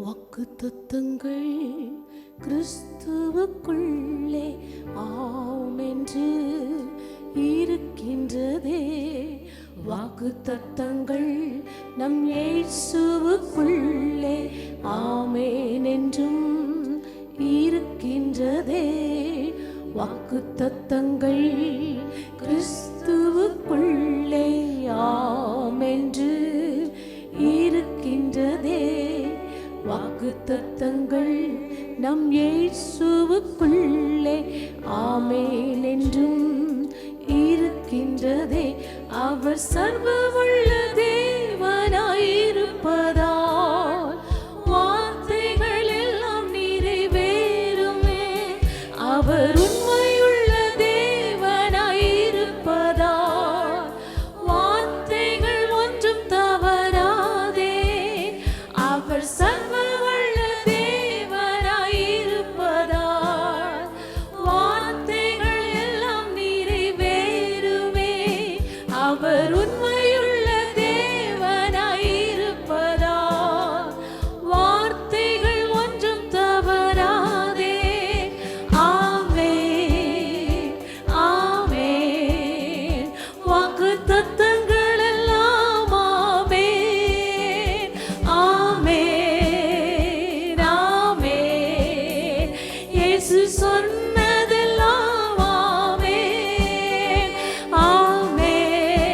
வாக்குத்தத்தங்கள் கிறிஸ்துவுக்குள்ளே ஆம் என்று இருக்கின்றதே. வாக்குத்தத்தங்கள் நம் இயேசுவுக்குள்ளே ஆமென் என்றும் இருக்கின்றதே. வாக்குத்தத்தங்கள் கிறிஸ்துவுக்குள்ளே ஆம் என்று இருக்கின்றதே. வாக்குத்தத்தங்கள் நம் இயேசுவுக்குள்ளே ஆமென் என்றும் இருக்கின்றதே. அவர் சர்வவல்ல தேவனாயிருப்பதால் வார்த்தைகள் எல்லாம் நிறைவேறுமே. அவர் உண்மையுள்ள தேவனாயிருப்பதால் வார்த்தைகள் ஒன்றும் தவறாதே. அவர் சர்வவல்ல தேவனாயிருப்பதால் வார்த்தைகள் எல்லாம் நிறைவேறுமே. அவர் உண்மையுள்ள தேவனாயிருப்பதால் வார்த்தைகள் ஒன்றும் தவறாதே. ஆமென், ஆமென். வாக்குத்தத்தங்கள் எல்லாம் ஆமென், ஆமென், ஆமென். இயேசு சொன்னதெல்லாம் ஆமென், ஆமென்,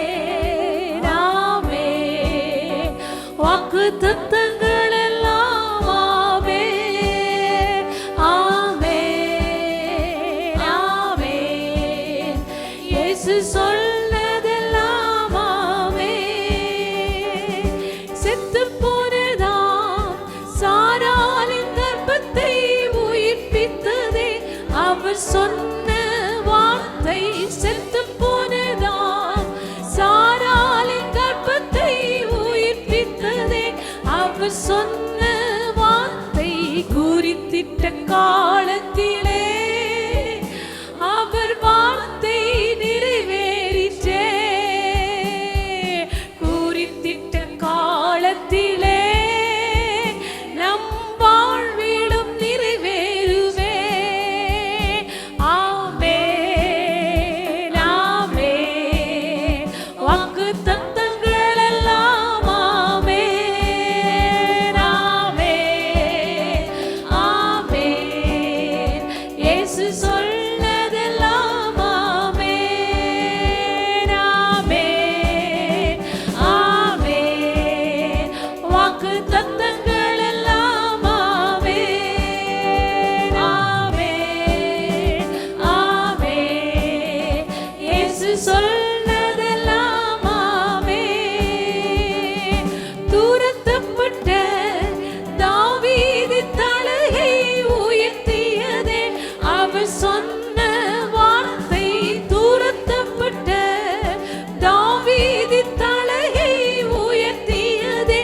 ஆமென். வாக்குத்தத்தங்கள் எல்லாம் ஆமென், ஆமென், ஆமென். இயேசு சொன்னதெல்லாம் ஆமென். செத்துப்போனதாம் சாராளின் கர்ப்பத்தை உயிர்ப்பித்ததே. அவர் சொன்ன வார்த்தை செத்துப்போனதாம் சாராளின் கர்ப்பத்தை உயிர்ப்பித்ததே. அவர் சொன்ன வார்த்தை குறித்திட்ட காலத்திலே அவர் வார்த்தை நிறைவேறிற்றே. குறித்திட்ட காலத்திலே நம் வாழ்விலும் நிறைவேறுவே. ஆமென், ஆமென். வாக்குத்தத்தங்கள் எல்லாம் ஆமென், ஆமென், ஆமென். இயேசு சொன்னதெல்லாம் ஆமென், ஆமென், ஆமென். வாக்குத்தத்தங்கள் எல்லாம் ஆமென், ஆமென், ஆமென். இயேசு சொன்னதெல்லாம் ஆமென். தூரத்தப்பட்ட தாவீதின் தலையை உயர்த்தியதே. அவர் சொன்ன வார்த்தை தூரத்தப்பட்ட தாவீதின் தலையை உயர்த்தியதே.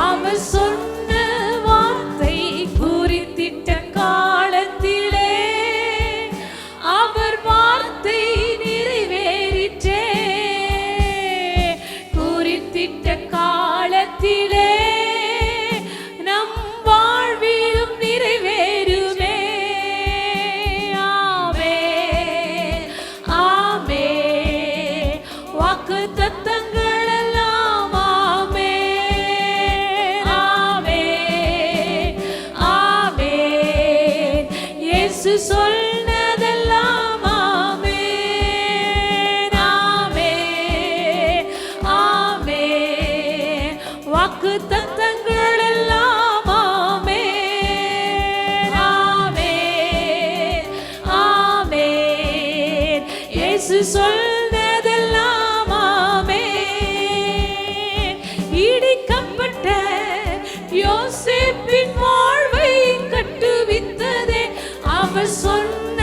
அவர் சொன்ன வார்த்தை குறித்திட்ட காலத்திலே அவர் வார்த்தை நிறைவேறிற்றே. குறித்திட்ட காலத்திலே நம் வாழ்விலும் நிறைவேறுமே. ஆமென், ஆமென். வாக்குத்தத்தங்கள் எல்லாம் ஆமென், ஆமென், ஆமென். இயேசு சொன்னதெல்லாம் ஆமென், ஆமென், ஆமென். வாக்குத்தத்தங்கள் எல்லாம் ஆமென், ஆமென், ஆமென். இயேசு சொன்னதெல்லாம் ஆமென். இடிக்கப்பட்ட யோசேப்பின் வாழ்வை கட்டுவித்ததே. அவர் சொன்ன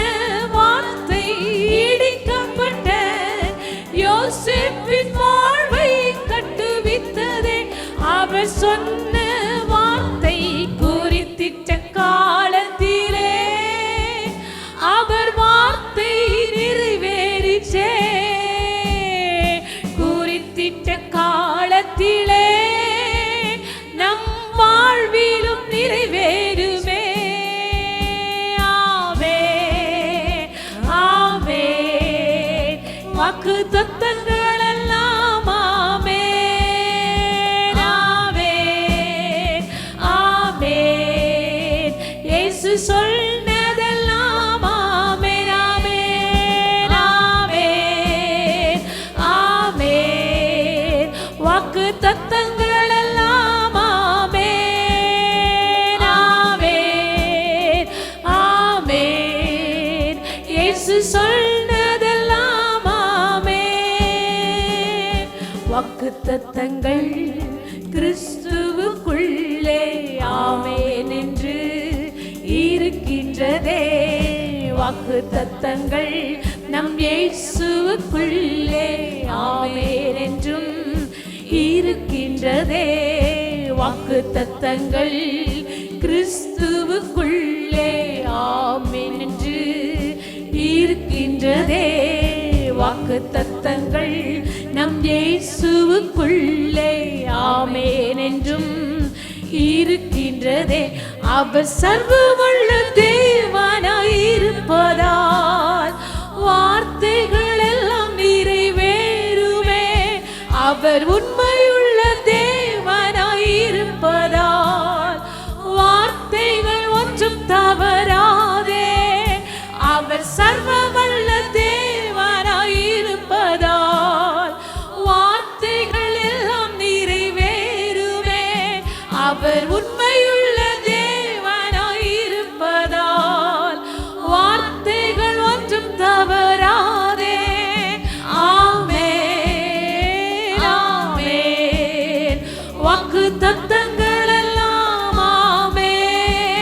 சொன்னதெல்லாம் ஆமென் ஆமென் ஆமென் ஆமென். வாக்கு தத்தங்கள் எல்லாம் ஆமென் ஆமென் ஆமென். இயேசு சொன்னதெல்லாம் ஆமென். வாக்கு தத்தங்கள் கிறிஸ்துவுக்குள்ளே ஆமென் என்று இருக்கின்றதே. வாக்கு தத்தங்கள் நம் இயேசுவுக்குள்ளே ஆமென் என்றும் இருக்கின்றதே. வாக்கு தத்தங்கள் கிறிஸ்துவுக்குள்ளே ஆமென் என்று இருக்கின்றதே. வாக்கு தத்தங்கள் நம் இயேசுவுக்குள்ளே ஆமென் என்றும் இருக்கின்றதே. அவர் சர்வவல்ல தேவனாயிருப்பதால் வார்த்தைகள் எல்லாம் நிறைவேறுமே. அவர் உண்மையுள்ள தேவனாயிருப்பதால் வார்த்தைகள் ஒன்றும் தவறாதே. அவர் சர்வவல்ல தேவனாயிருப்பதால் வார்த்தைகள் எல்லாம் நிறைவேறுமே. அவர் உண்மையுள்ள தேவனாயிருப்பதால் வார்த்தைகள் ஒன்றும் தவறாதே. ஆமென் ஆமென். வாக்கு தத்தங்கள் எல்லாம் ஆமென்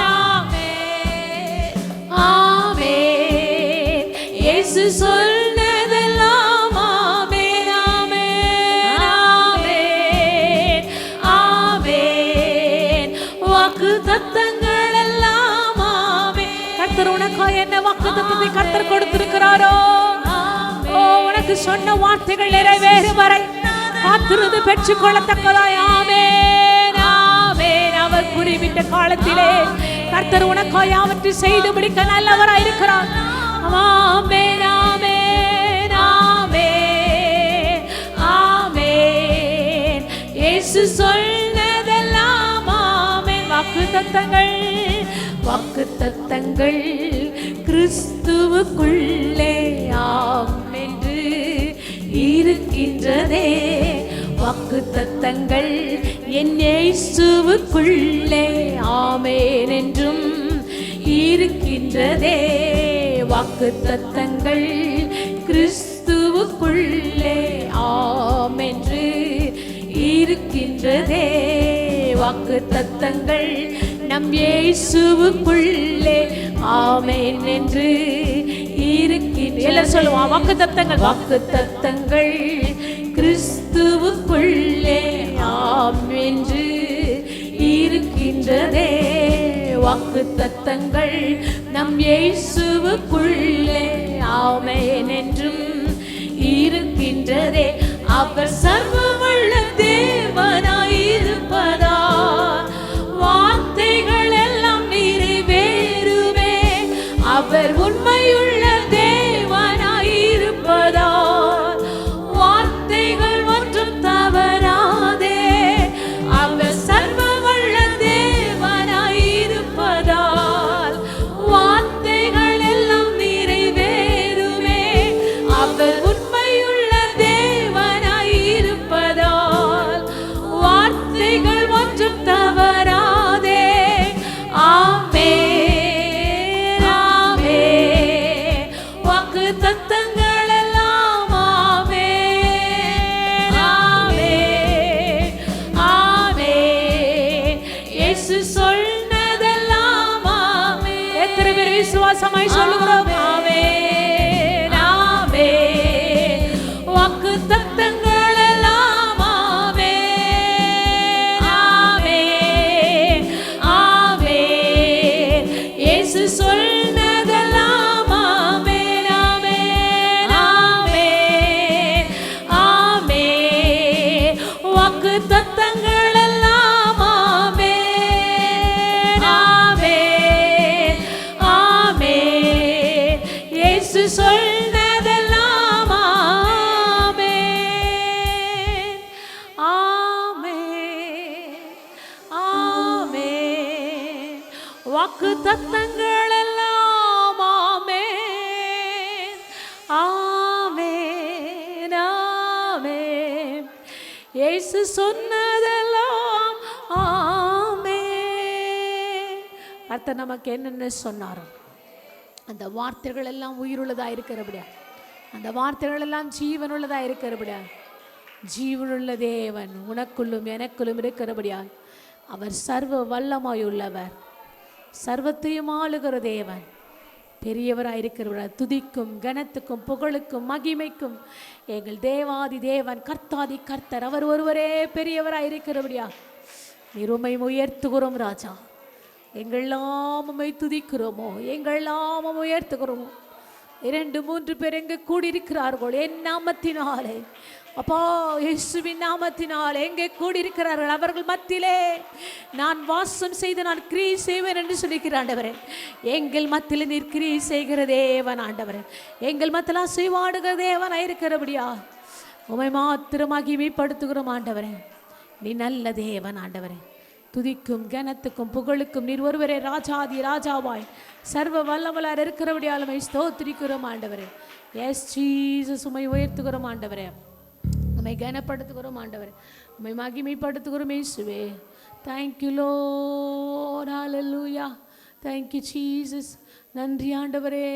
ஆமென் ஆமென். இயேசு சொன்னதெல்லாம் ஆமென் ஆமென் ஆமென் ஆமென். வாக்கு தத்தங்கள் எல்லாம் ஆமென். கர்த்தர் உனக்காக என்ன வாக்கு தத்தத்தை கர்த்தர் கொடுத்திருக்கிறாரோ, ஓ உனக்கு சொன்ன வார்த்தைகள் நிறைவேறும் வரை காத்திருந்து பெற்றுக் கொள்ளத்தக்கதாய் ஆமென் ஆமென். அவர் குறிப்பிட்ட காலத்திலே கர்த்தர் உனக்காக அவற்றை செய்து முடிக்க நல்லவராய் இருக்கிறார். ஆமென் ஆமென் ஆமென் ஆமென். இயேசு சொன்னதெல்லாம் ஆமென். வாக்குத்தத்தங்கள் வாக்குத்தத்தங்கள் கிறிஸ்துவுக்குள்ளே ஆமென் என்று இருக்கின்றதே. வாக்குத்தத்தங்கள் என் இயேசுவுக்குள்ளே ஆமென் என்றும் இருக்கின்றதே. வாக்குத்தத்தங்கள் கிறிஸ்துவுக்குள்ளே ஆமென் என்று இருக்கின்றதே. வாக்குத்தத்தங்கள் நம் இயேசுவுக்குள்ளே ஆமென் என்று இருக்கின்றன. எல்லாம் சொல்லுவோம். வாக்குத்தத்தங்கள் வாக்குத்தத்தங்கள் கிறிஸ்துவுக்குள்ளே ஆமென் என்று இருக்கின்றதே. வாக்குத்தத்தங்கள் நம் இயேசுவுக்குள்ளே ஆமென் என்றும் இருக்கின்றதே. அவர் சர்வவல்ல தேவனாயிருப்பதால் வார்த்தைகள் எல்லாம் நிறைவேறுமே. அவர் உண்மையுள்ள தேவனாயிருப்பதால் வார்த்தைகள் ஒன்றும் தவறாதே. அவர் சர்வவல்ல தேவனாயிருப்பதால் வார்த்தைகள் எல்லாம் நிறைவேறுமே. அவர் உண்மையுள்ள தேவனாயிருப்பதால் வார்த்தைகள் ஒன்றும் தவறாதே. ஆமென் ஆமென். வாக்குத்தத்தங்கள் எல்லாம் ஆமென் ஆமென் ஆமென். இயேசு சொன்னதெல்லாம் ஆமென். எத்தனை பேர் விசுவாசமாய் சொல்லுகிறோம்? ஆமென் ஆமென். வாக்குத்தத்தங்கள் எல்லாம் ஆமென் ஆமென் ஆமென். இயேசு சொன்னதெல்லாம் ஆமென் ஆமென் ஆமென் ஆமென். வாக்குத்தத்தங்கள் எல்லாம் ஆமென் ஆமென் ஆமென் வாக்கு தத்தங்கள் எல்லாம் ஆமென் ஆமென் ஆமென். இயேசு சொன்னதெல்லாம் ஆமென். கர்த்தர் நமக்கு என்னென்ன சொன்னாரோ அந்த வார்த்தைகள் எல்லாம் உயிருள்ளதா இருக்கிறபடியா, அந்த வார்த்தைகள் எல்லாம் ஜீவனுள்ளதா இருக்கிறபடியா, ஜீவனுள்ள தேவன் உனக்குள்ளும் எனக்குள்ளும் இருக்கிறபடியால் அவர் சர்வ வல்லமாயுள்ளவர், சர்வத்தையும் ஆளுகிற தேவன், பெரியவராயிருக்கிறவர். துதிக்கும் கனத்துக்கும் புகழுக்கும் மகிமைக்கும் எங்கள் தேவாதி தேவன் கர்த்தாதி கர்த்தர் அவர் ஒருவரே பெரியவராயிருக்கிறபடியா நீர் உம்மை உயர்த்துகிறோம் ராஜா. எங்கெல்லாம் உம்மை துதிக்கிறோமோ, எங்கெல்லாம் உம்மை உயர்த்துகிறோமோ. 2-3 பேர் எங்கே கூடியிருக்கிறார்கள் என் நாமத்தினாலே, அப்பா இயேசுவின் நாமத்தினால் எங்கே கூடியிருக்கிறார்கள் அவர்கள் மத்தியிலே நான் வாசம் செய்து நான் கிரியை செய்வேன் என்று சொல்லிக்கிற ஆண்டவரே. எங்கள் மத்தியில் நீர் கிரியை செய்கிற தேவன் ஆண்டவரே, எங்கள் மத்தியில் அசைவாடுகிற தேவனாக இருக்கிறபடியா உம்மை மாத்திரம் மகிமைப்படுத்துகிறோம் ஆண்டவரே. நீ நல்ல தேவன் ஆண்டவரே. துதிக்கும் கனத்துக்கும் புகழுக்கும் நீர் ஒருவரே ராஜாதி ராஜாவாய் சர்வ வல்லவலார் இருக்கிறபடியால் உம்மை ஸ்தோத்திரிக்கிறோம் ஆண்டவரே. எஸ் ஜீசஸ் உம்மை உயர்த்துகிறோம் ஆண்டவரே, உம்மை கனப்படுத்துகிறோம் ஆண்டவரே, உம்மை மகிமைப்படுத்துகிறோம் இயேசுவே. தேங்க்யூ லார்ட், ஹல்லேலூயா, தேங்க்யூ ஜீசஸ். நன்றி ஆண்டவரே,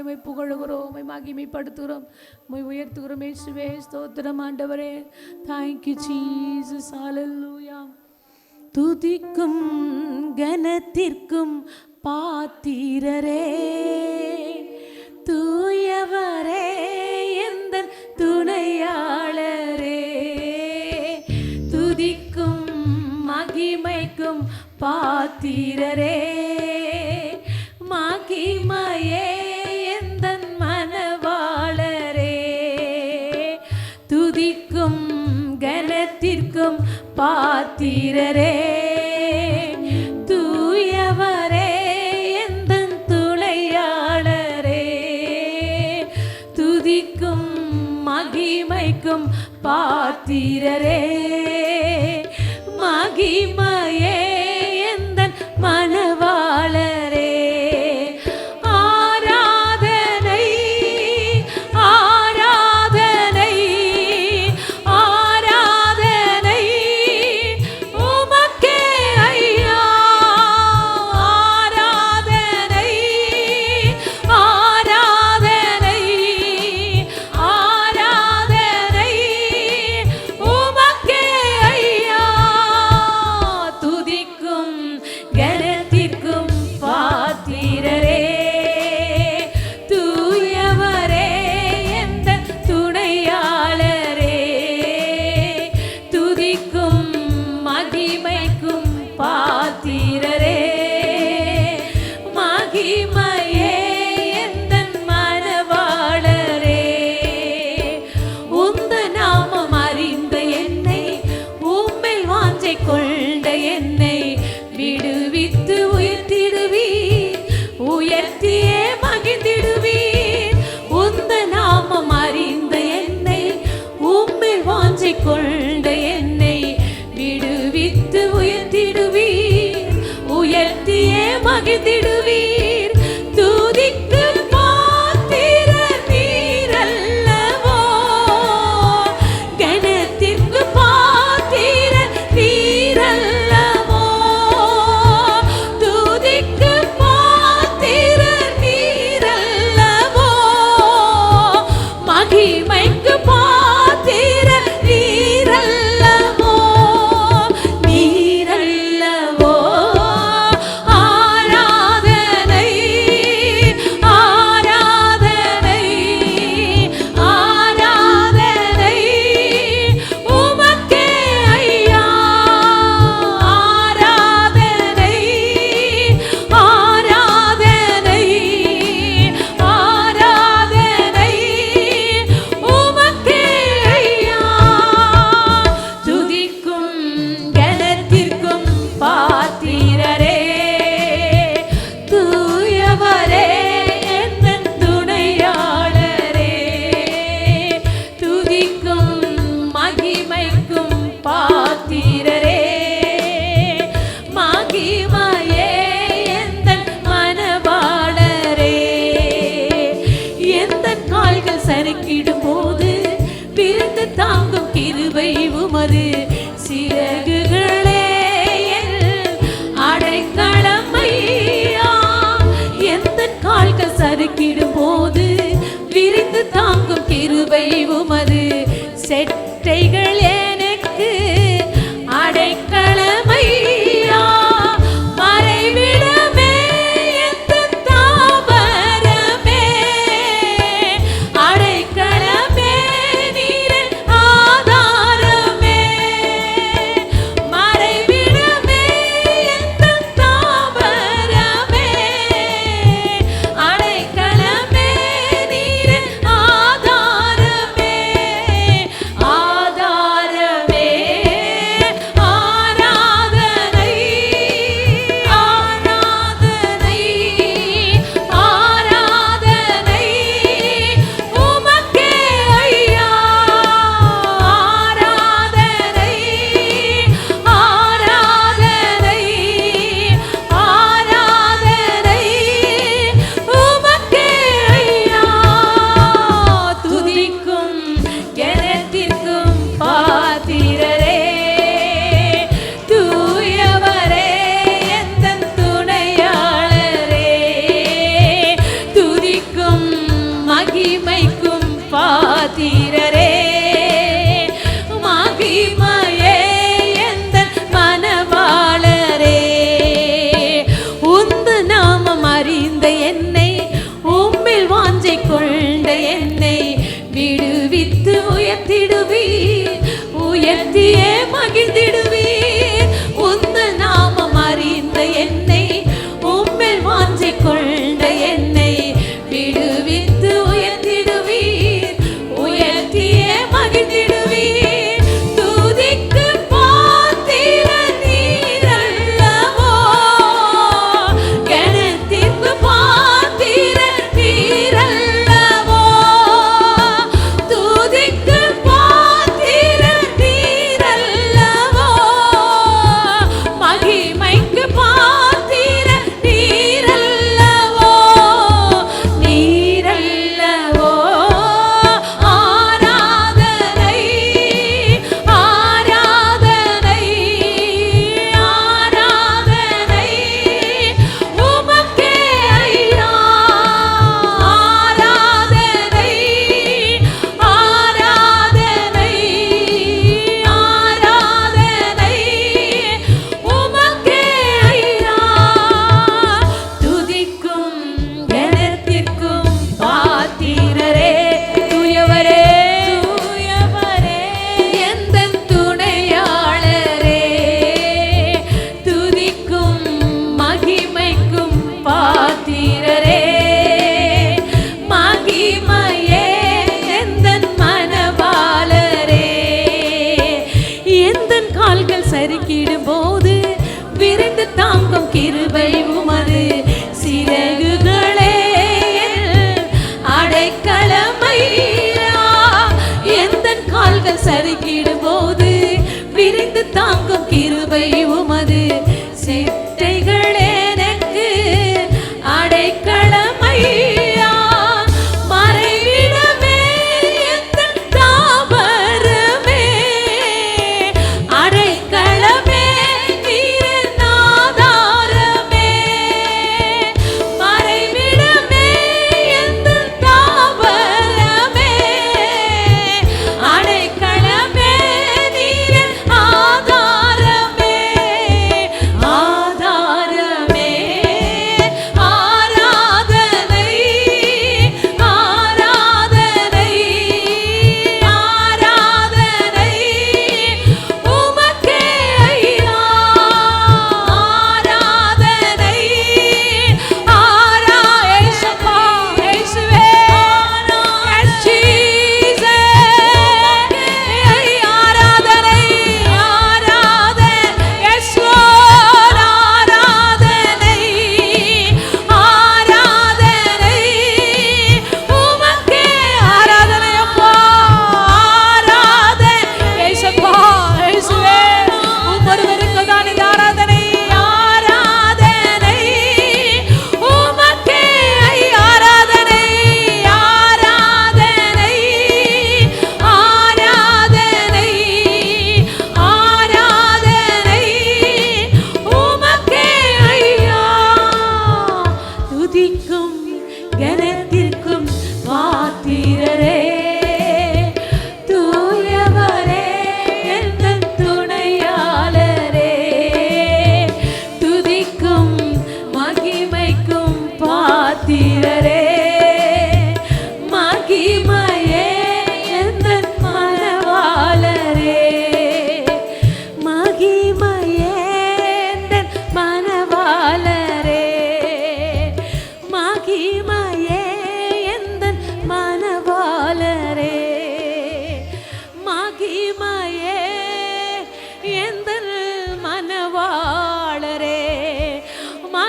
உம்மை புகழுகிறோம், உம்மை மகிமைப்படுத்துகிறோம், உம்மை உயர்த்துகிறோம் இயேசுவே. ஸ்தோத்திரம் ஆண்டவரே, தேங்க்யூ ஜீசஸ், ஹல்லேலூயா. துதிக்கும் கனத்திற்கும் பாத்திரரே, தூயவரே எந்தன் துணையாளரே, துதிக்கும் மகிமைக்கும் பாத்திரரே, மகிமையே எந்தன் மனவாளரே, துதிக்கும் கனத்திற்கும் பாத்திரரே, தூயவரே எந்தன் துணையாளரே, துதிக்கும் மகிமைக்கும் பாத்திரரே, மகிமையே எந்தன் மனவாளரே. ஆராதனை ஆராதனை ஆராதனை உமக்கே ஐயா, ஆராதனை ஆராதனை ஆராதனை உமக்கே ஐயா, துதிக்கும் கனத்திற்கும் பாத்திரரே, தூயவரே எந்தன் துணையாளரே, துதிக்கும் மகிமைக்கும் பாத்திரரே, மகிமையே எந்தன் மனவாளரே. உந்த நாமம் அறிந்த என்னை, உம்மில் வாஞ்சை கொண்ட என்னை விடுவித்து உயர்த்திடுவீர், உயர்த்தியே மகிழ்ந்திடுவீர். உந்த நாமம் அறிந்த என்னை, உம்மில் வாஞ்சை கொண்ட என்னை விடுவித்து உயர்த்திடுவீர், உயர்த்தியே மகிழ்ந்திடுவீர். துதிக்கு பாத்திரர் நீரல்லவோ, கனத்திற்கு பாத்திரர் நீரல்லவோ, துதிக்கு பாத்திரர் நீரல்லவோ, மகிமைக்கு பாத்திரர் நீரல்லவோ, நீரல்லவோ. ஆராதனை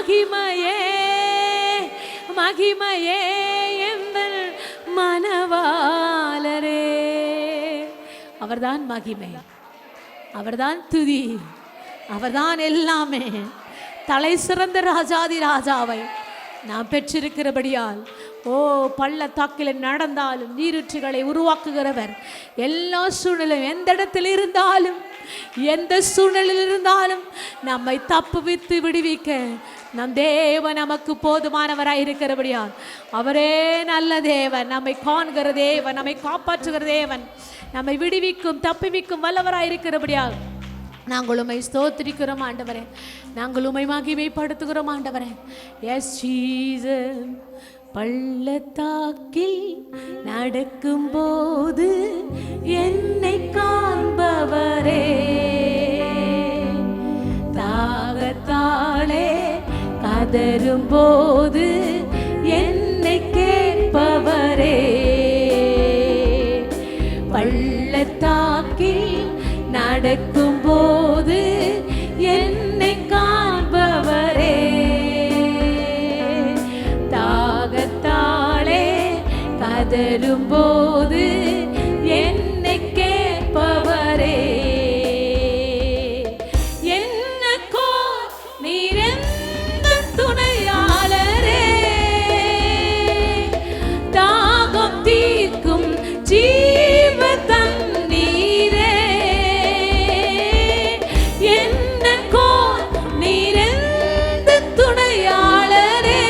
மகிமையே மகிமையே எங்கள் மனவாளரே. அவர்தான் மகிமை, அவர்தான் துதி, அவர்தான் எல்லாமே. தலை சிறந்த ராஜாதி ராஜாவை நாம் பெற்றிருக்கிறபடியால் பள்ளத்தாக்கில் நடந்தாலும் நீரூற்றுகளை உருவாக்குகிறவர். எல்லா சூழ்நிலையும் எந்த இடத்தில் இருந்தாலும் எந்த சூழ்நிலையில் இருந்தாலும் நம்மை தப்புவித்து விடுவிக்க நம் தேவன் நமக்கு போதுமானவராய் இருக்கிறபடியால் அவரே நல்ல தேவன், நம்மை காண்கிற தேவன், நம்மை காப்பாற்றுகிற தேவன், நம்மை விடுவிக்கும் தப்புவிக்கும் வல்லவராய் இருக்கிறபடியால் நாங்கள் உம்மை ஸ்தோத்திரிக்கிறோம் ஆண்டவரே, நாங்கள் உம்மை மகிமைப்படுத்துகிறோம் ஆண்டவரே. S Jesus. பள்ளத்தாக்கில் நடக்கும்போது என்னை காண்பவரே, தாகத்தாலே கதறும்போது என்னை கேட்பவரே, பள்ளத்தாக்கில் நடக்கும்போது என்னை காண்பவரே, தாகத்தாலே கதறும்போது என்னை கேட்பவரே, என்னக்கோ நீரெந்த துணையாளரே, தாகம் தீர்க்கும் ஜீவ தண்ணீரே, என்னக்கோ நீரெந்த துணையாளரே,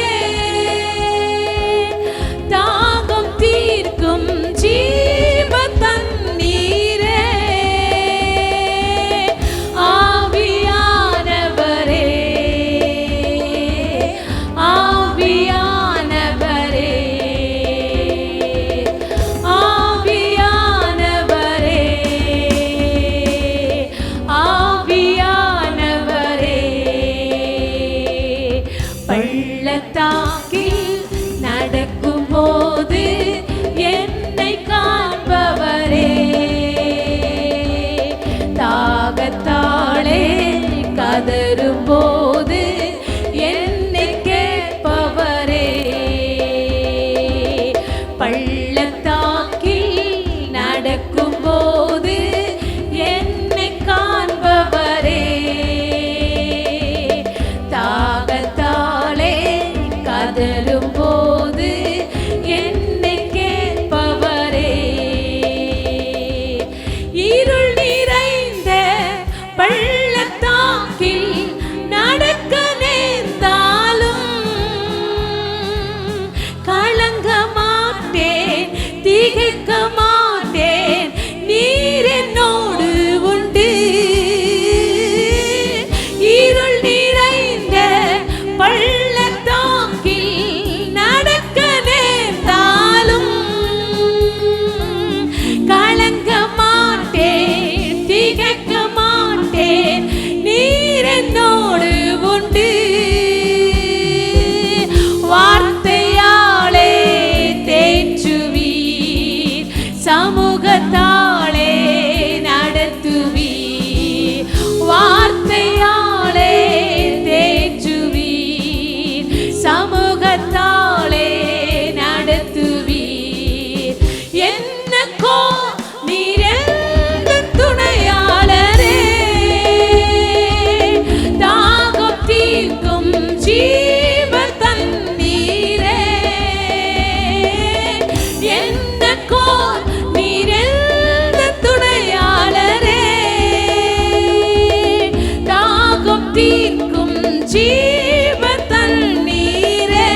தாகம் தீர்க்கும் ஜீவ தண்ணீரே, ஆவியானவரே, ஆவியானவரே, ஆவியானவரே, ஆவியானவரே, பள்ளத்தாக்கில் நடக்கும்போது என்னை காண்பவரே, தாகத்தாலே கதறும்போது என்னை கேட்பவரே, பள்ளத்தாக்கில் நடக்கும்போது என்னை காண்பவரே, தாகத்தாலே கதறும்போது என்னை கேட்பவரே, இருள் நிறைந்த பள்ளத்தாக்கில் நடக்க நேர்ந்தாலும் கலங்க மாட்டேன், திகைக்க மாட்டேன், நீர் என்னோடு உண்டு. இருள் நிறைந்த பள்ளத்தாக்கில் நடக்க நேர்ந்தாலும் கலங்க மாட்டேன், திகைக்க மாட்டேன், நீர் என்னோடு உண்டு. வார்த்தையாலே தேற்றுவீர், சமூகத்தாலே நடத்துவீர், வார்த்தையாலே தேற்றுவீர், சமூகத்தாலே நடத்துவீர், என்னக்கோ நீரெந்த துணையாளரே, தாகம் தீர்க்கும் ஜீவ தண்ணீரே, என்னக்கோ நீரெந்த துணையாளரே, தாகம் தீர்க்கும் ஜீவ தண்ணீரே,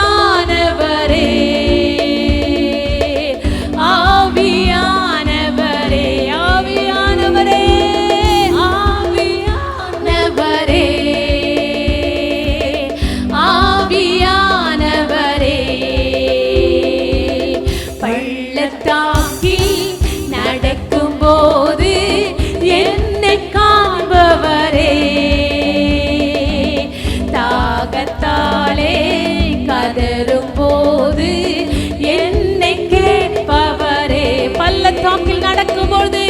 ஆவியானவரே, ஆவியானவரே, ஆவியானவரே, ஆவியானவரே, ஆவியானவரே, பள்ளத்தாக்கில் நடக்கும்போது என்னை காண்பவரே, தாகத்தாலே கதறும்போது என்னை கேட்பவரே, பள்ளத்தாக்கில் நடக்கும்போது,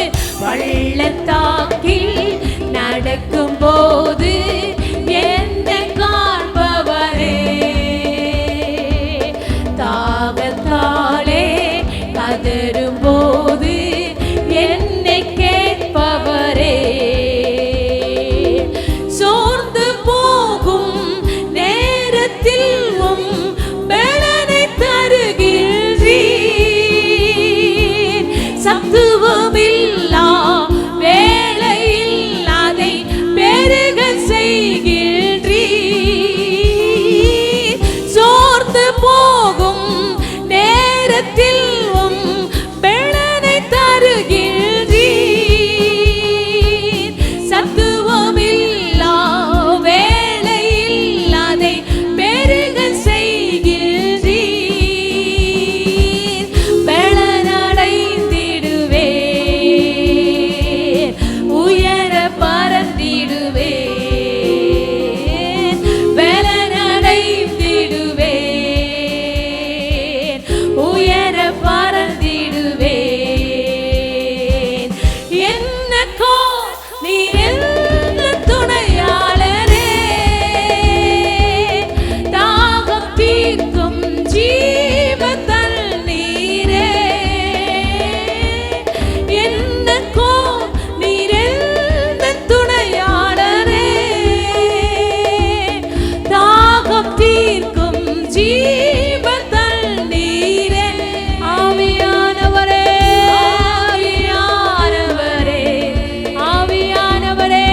பள்ளத்தாக்கில் நடக்கும் போது என்னை காண்பவரே, தாகத்தாலே கதரும் போது என்னை கேட்பவரே, சோர்ந்து போகும் நேரத்தில் பலனை தருகின்றீர், சத்துவமில்லா வேளையில் அதை பெருக செய்கின்றீர், சோர்ந்து போகும் நேரத்தில் பலனை தருகின்றீர், சத்துவமில்லா வேளையில் அதை பெருக செய்கின்றீர், பலனடைந்திடுவேன், உயர பறந்திடுவேன், பலனடைந்திடுவேன், உயர பறந்திடுவேன். என்னக்கோ நீ எந்த துணையாளரே, தாகம் தீர்க்கும் ஜீவ தண்ணீரே, என்னக்கோ நீர் எந்த துணையாளரே, தாகம் தீர்க்கும் ஜீவ தண்ணீரே, ஆவியானவரே, ஆவியானவரே, ஆவியானவரே,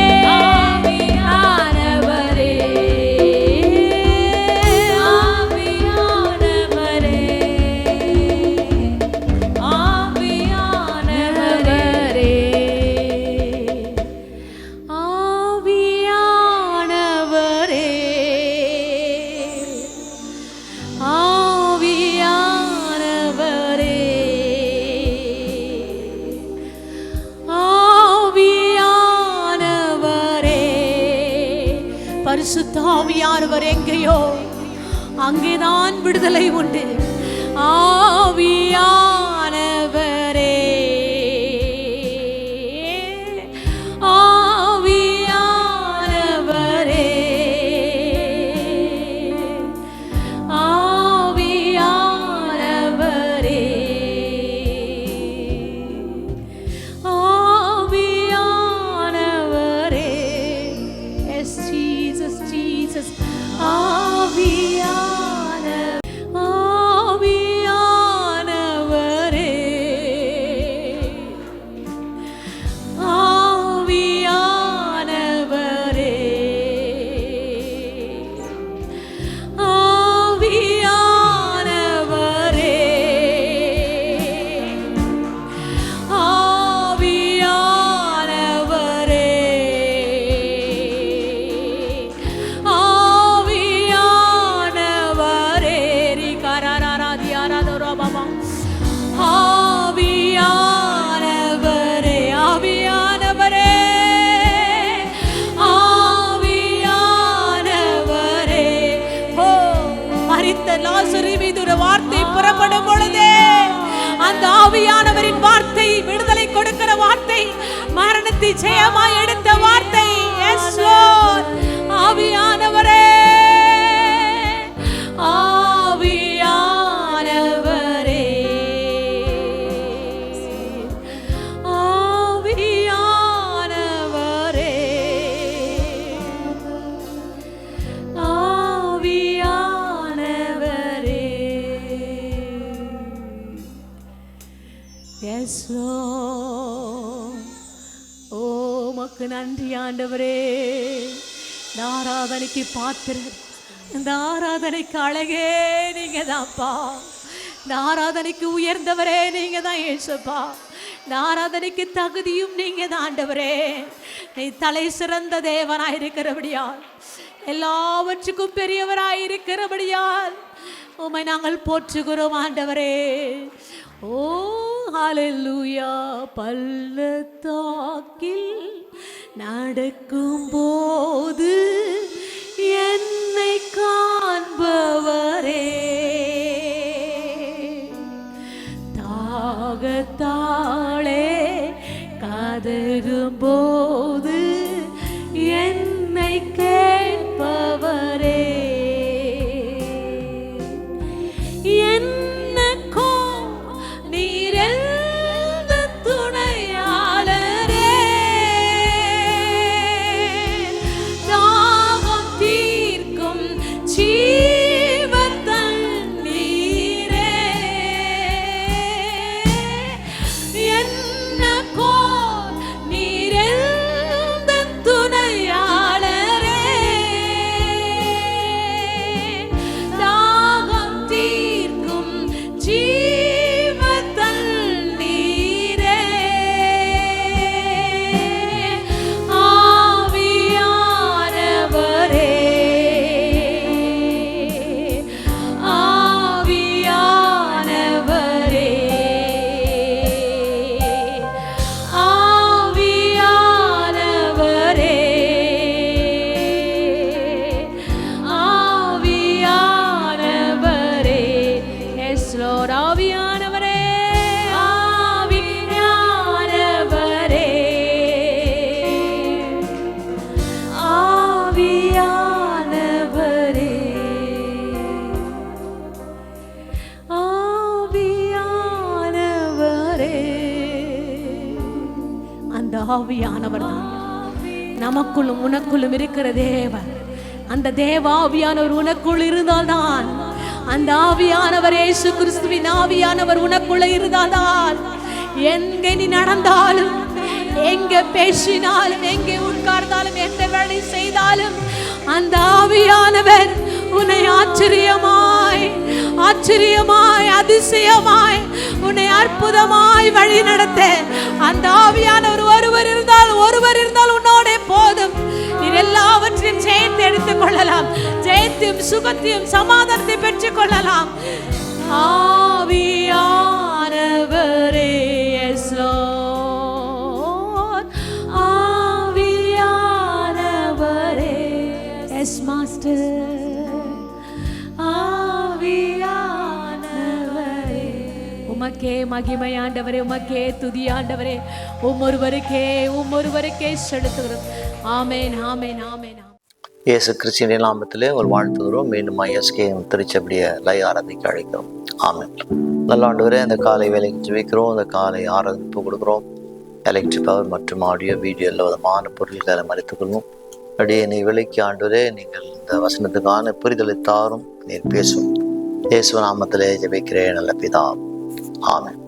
ஆவியானவரே, ஆவியானவரே, ஆவியானவரே, ஆவியானவரே, ஆவியானவரே, ஆவியானவரே, பரிசுத்த ஆவியானவர் எங்கேயோ அங்கேதான் விடுதலை உண்டு. ஆவியானவரே, ஆவியானவரே, ஆவியானவரே, ஆவியானவரே, yes Jesus, Jesus, ஆவியானவரே, ஆவியானவரே, ஆவியானவரே, ஆவியானவரே, ஆவியானவரே, ஆவியானவரே, ரிகரரரதியரதரபபா. ஆவியானவரே, ஆவியானவரே, ஆவியானவரே, ஓ மரித்த லாசரு மீது ஒரு வார்த்தை புறப்படும் பொழுதே அந்த ஆவியானவரின் வார்த்தை விடுதலை கொடுக்கிற வார்த்தை, மரணத்தை ஜெயமாய் எடுத்த வார்த்தை. எஸ் லார்ட், ஆவியானவரே, ஆவியானவரே, ஆவியானவரே, ஆவியானவரே, எஸ் லார்ட். ஓ உமக்கு நன்றி ஆண்டவரே. இந்த ஆராதனைக்கு பாத்திரர், இந்த ஆராதனைக்கு அழகே நீங்க தான்ப்பா. இந்த ஆராதனைக்கு உயர்ந்தவரே நீங்க தான் இயேசுப்பா. இந்த ஆராதனைக்கு தகுதியும் நீங்க தான் ஆண்டவரே. நீ தலை சிறந்த தேவனாயிருக்கிறபடியால், எல்லாவற்றுக்கும் பெரியவராயிருக்கிறபடியால் உம்மை நாங்கள் போற்றுகிறோம் ஆண்டவரே. ஓ ஹல்லேலூயா. பள்ளத்தாக்கில் நடக்கும்போது என்னை காண்பவரே, தாகத்தாளே கதறும்போது ஆவியானவர் தான் நமக்குள்ளும் உனக்குள்ளும் இருக்கிற தேவன். அந்த தேவாவியானவர் உனக்குள் இருந்தால்தான், அந்த ஆவியானவர் இயேசு கிறிஸ்துவின் ஆவியானவர் உனக்குள்ள இருந்தால்தான், எங்கே நீ நடந்தாலும், எங்கே பேசினாலும், எங்கே உட்கார்ந்தாலும், எந்த வேலை செய்தாலும் அந்த ஆவியானவர் உன்னை ஆச்சரியமாய் ஆச்சரியமாய் அதிசயமாய் உன்னை அற்புதமாய் வழி நடத்த அந்த ஆவியானவர் ஒருவர் இருந்தால் உன்னோட போதும். நீ எல்லாவற்றையும் ஜெயத்தை எடுத்துக் கொள்ளலாம், ஜெயத்தையும் சுகத்தையும் சமாதானத்தை பெற்றுக் கொள்ளலாம். ஆவியானவரே, எஸ் லார்ட், ஆவியானவரே, எஸ் மாஸ்டர், ஆவியானவரே. உமக்கே மகிமை ஆண்டவரே, உமக்கே துதி ஆண்டவரே, உம்மொருவருக்கே செலுத்துகிறோம். ஆமென், ஆமென், ஆமென். இயேசு கிறிஸ்துவின் நாமத்திலே ஒரு வாழ்த்துகிறோம். மீண்டும் ISKM திருச்சபைய லை ஆராதிக்க அழைக்கிறோம். ஆமென். நல்ல ஆண்டவரே, அந்த காலை வேலைக்கு ஜெபிக்கிறோம், அந்த காலை ஆராதிப்பு கொடுக்குறோம். எலக்ட்ரிக் பவர் மற்றும் ஆடியோ வீடியோ எல்லா விதமான பொருட்களை மறைத்துக்கொள்வோம். அப்படியே நீ விலைக்கு ஆண்டவரே, நீங்கள் இந்த வசனத்துக்கான புரிதலை தாரும், நீர் பேசும். இயேசு நாமத்திலே ஜெபிக்கிறேன் நல்ல பிதா, ஆமென்.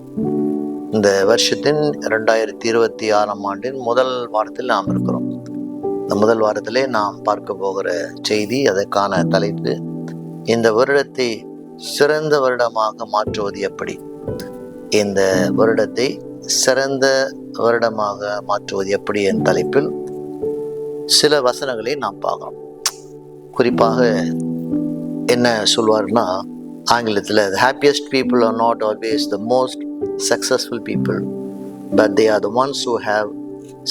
இந்த வருஷத்தின் 2026ஆம் ஆண்டின் முதல் வாரத்தில் நாம் இருக்கிறோம். இந்த முதல் வாரத்திலே நாம் பார்க்க போகிற செய்தி, அதற்கான தலைப்பு, இந்த வருடத்தை சிறந்த வருடமாக மாற்றுவது எப்படி. இந்த வருடத்தை சிறந்த வருடமாக மாற்றுவது எப்படி என்ற தலைப்பில் சில வசனங்களை நாம் பார்க்கிறோம். குறிப்பாக என்ன சொல்வார்னா, ஆங்கிலத்தில் the happiest people are not always the most successful people, but they are the ones who have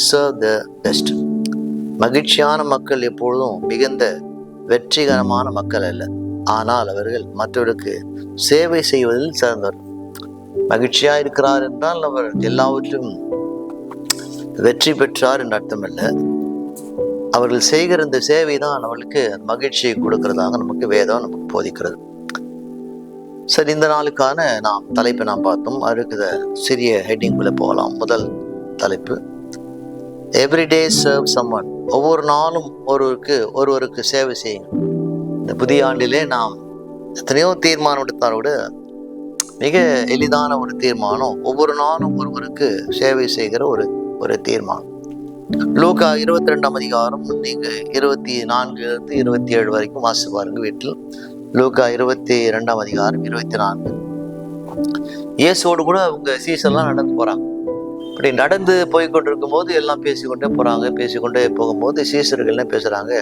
served the best. மகிழ்ச்சியான மக்கள் எப்பொழுதும் மிகுந்த வெற்றிகரமான மக்கள் அல்ல, ஆனால் அவர்கள் மற்றவர்களுக்கு சேவை செய்வதில் சிறந்தவர். மகிழ்ச்சியா இருக்கிறார் என்றால் அவர் எல்லாவற்றிலும் வெற்றி பெற்றார் என்று அர்த்தமல்ல. அவர்கள் செய்கிற இந்த சேவை தான் அவர்களுக்கு மகிழ்ச்சியை கொடுக்கிறதாக நமக்கு வேதம் நமக்கு போதிக்கிறது. சரி, இந்த நாளுக்கான தலைப்பை நாம் பார்த்தோம். அதுக்கு சிறிய ஹெட்டிங்குள்ள போகலாம். முதல் தலைப்பு, எவ்ரிடே சர்வ் சம்ஒன். ஒவ்வொரு நாளும் ஒருவருக்கு சேவை செய்யுங்கள். இந்த புதிய ஆண்டிலே நாம் எத்தனையோ தீர்மானம் எடுத்தால் கூட மிக எளிதான ஒரு தீர்மானம், ஒவ்வொரு நாளும் ஒருவருக்கு சேவை செய்கிற ஒரு தீர்மானம். லூக்கா 22ஆம் அதிகாரம் நீங்க 24 27 வரைக்கும் வாசி பாருங்க வீட்டில். லூக்கா 22ஆம் அதிகாரம் 24. இயேசுவோடு கூட அவங்க சீசர்லாம் நடந்து போறாங்க. அப்படி நடந்து போய்கொண்டிருக்கும் போது எல்லாம் பேசிக்கொண்டே போகும்போது சீசர்கள் என்ன பேசுறாங்க,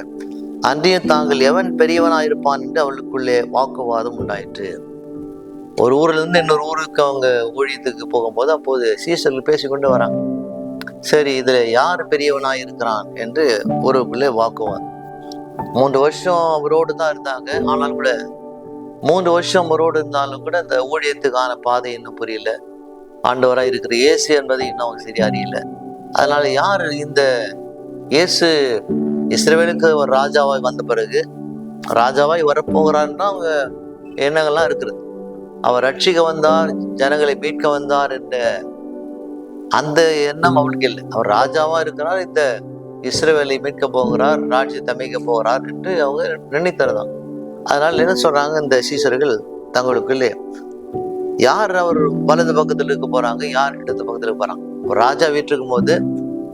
அன்றையும் தாங்கள் எவன் பெரியவனா இருப்பான் என்று அவளுக்குள்ளே வாக்குவாதம் உண்டாயிற்று. ஒரு ஊர்ல இருந்து இன்னொரு ஊருக்கு அவங்க ஊழியத்துக்கு போகும்போது அப்போது சீசர்கள் பேசிக்கொண்டு வராங்க. சரி, இதுல யார் பெரியவனா இருக்கிறான் என்று ஒருவருக்குள்ளே வாக்குவாதம். 3 வருஷம் அவரோடு தான் இருந்தாங்க. ஆனால் கூட 3 வருஷம் அவரோடு இருந்தாலும் கூட அந்த ஊழியத்துக்கான பாதை இன்னும் புரியல. ஆண்டவராக இருக்கிற இயேசு என்பதை இன்னும் அவங்க சரியா அறியல. அதனால யார் இந்த இயேசு இஸ்ரவேலுக்கு ஒரு ராஜாவாய் வந்த பிறகு ராஜாவாய் வரப்போகிறாருன்னா அவங்க எண்ணங்கள்லாம் இருக்கிறது. அவர் ரட்சிக்க வந்தார், ஜனங்களை மீட்க வந்தார் என்ற அந்த எண்ணம் அவளுக்கு இல்லை. அவர் ராஜாவா இருக்கிறார், இந்த இஸ்ரவேலை மீட்க போகிறார், ராஜ்யத்தை அமைக்க போகிறார் என்று அவங்க நினைத்தறதான். அதனால என்ன சொல்றாங்க, இந்த சீசர்கள் தங்களுக்குள்ளே யார் அவர் வலது பக்கத்துல இருக்க போறாங்க, யார் இடது பக்கத்துல போறாங்க. ஒரு ராஜா வீட்டுக்கும் போது